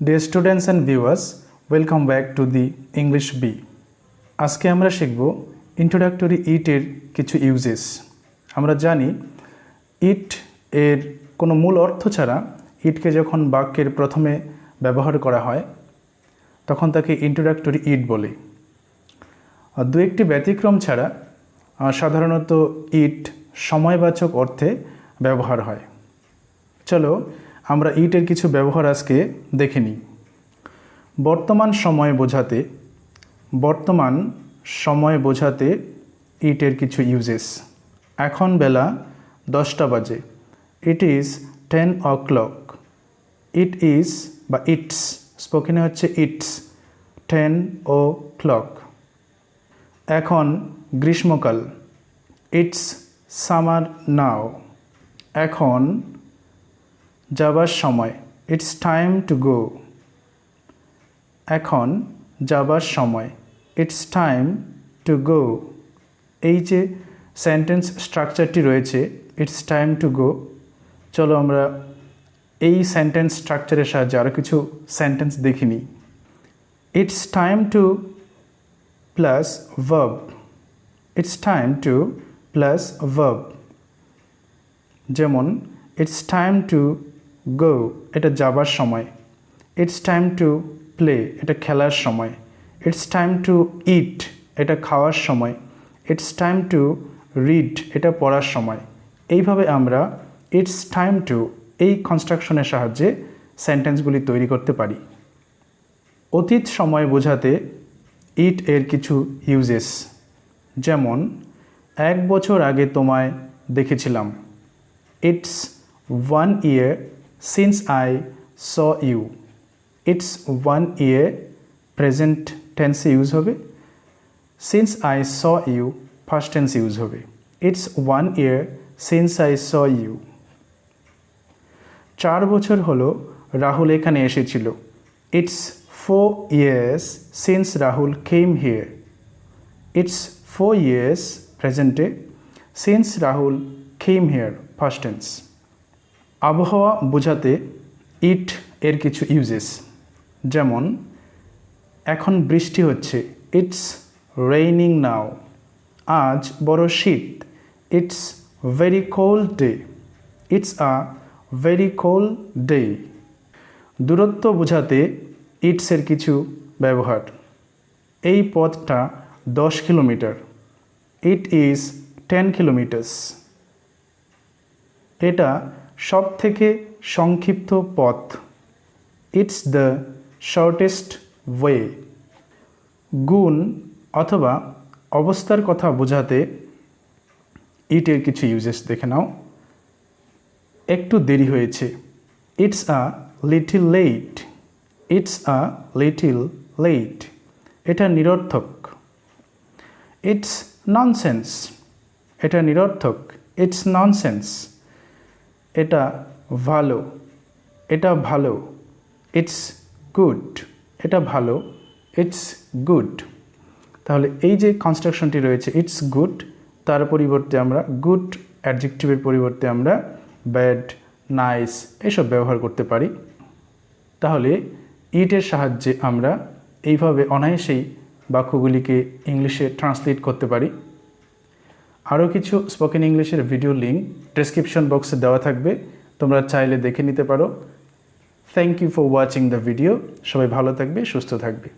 Dear students and viewers, welcome back to the English B. আজকে আমরা শিখব introductory it এর কিছু uses. আমরা জানি it এর কোনো মূল অর্থ ছাড়া it কে যখন বাক্যের প্রথমে ব্যবহার করা হয় তখন তাকে introductory it বলে। দু একটি ব্যতিক্রম ছাড়া সাধারণত it সময়বাচক অর্থে ব্যবহার হয়। চলো আমরা it এর কিছু ব্যবহার আজকে দেখে নিই। বর্তমান সময় বোঝাতে it এর কিছু ইউজেস। এখন বেলা 10টা বাজে। It is 10 o'clock. It is বা it's স্পোকেনে হচ্ছে it's 10 o'clock. এখন গ্রীষ্মকাল। It's summer now. এখন যাবার সময়। It's time to go. এখন যাবার সময়। It's time to go. এই যে সেন্টেন্স স্ট্রাকচারটি রয়েছে It's time to go, চলো আমরা এই সেন্টেন্স স্ট্রাকচারের সাহায্যে আরও কিছু সেন্টেন্স দেখে নিই। It's time to plus verb. It's time to plus verb. যেমন It's time to go, এটা যাবার সময়। It's time to play, এটা খেলার সময়। It's time to eat, এটা খাওয়ার সময়। It's time to read, এটা পড়ার সময়। এইভাবে আমরা It's time to এই কনস্ট্রাকশনের সাহায্যে সেন্টেন্সগুলি তৈরি করতে পারি। অতীত সময় বোঝাতে it এর কিছু ইউজেস, যেমন 1 বছর আগে তোমায় দেখেছিলাম। It's 1 year since I saw you. It's 1 year present টেন্সে ইউজ হবে। Since I saw you first টেন্সে ইউজ হবে। It's 1 year since I saw you. 4 বছর হলো রাহুল এখানে এসেছিল। It's 4 years since Rahul came here. It's 4 years প্রেজেন্টে since Rahul came here first tense. আবহাওয়া বোঝাতে it এর কিছু ইউজেস, যেমন এখন বৃষ্টি হচ্ছে। It's raining now. আজ বড় শীত। It's very cold day. It's a very cold day. দূরত্ব বোঝাতে it's এর কিছু ব্যবহার। এই পথটা 10 কিলোমিটার। It is 10 kilometers. এটা সবথেকে সংক্ষিপ্ত পথ। It's the shortest way. গুণ অথবা অবস্থার কথা বোঝাতে it এর কিছু ইউজেস দেখে নাও। একটু দেরি হয়েছে। It's a little late. It's a little late. এটা নিরর্থক। It's nonsense. এটা নিরর্থক। It's nonsense. এটা ভালো। এটা ভালো। It's good. এটা ভালো। It's good. তাহলে এই যে কনস্ট্রাকশনটি রয়েছে It's good, তার পরিবর্তে আমরা গুড অ্যাডজেক্টিভের পরিবর্তে আমরা ব্যাড, নাইস এসব ব্যবহার করতে পারি। তাহলে ইটের সাহায্যে আমরা এইভাবে অনায়াসেই বাক্যগুলিকে ইংলিশে ট্রান্সলেট করতে পারি। আরও কিছু স্পোকেন ইংলিশের ভিডিও লিঙ্ক ডেসক্রিপশন বক্সে দেওয়া থাকবে, তোমরা চাইলে দেখে নিতে পারো। Thank you for watching the video. সবাই ভালো থাকবে, সুস্থ থাকবে।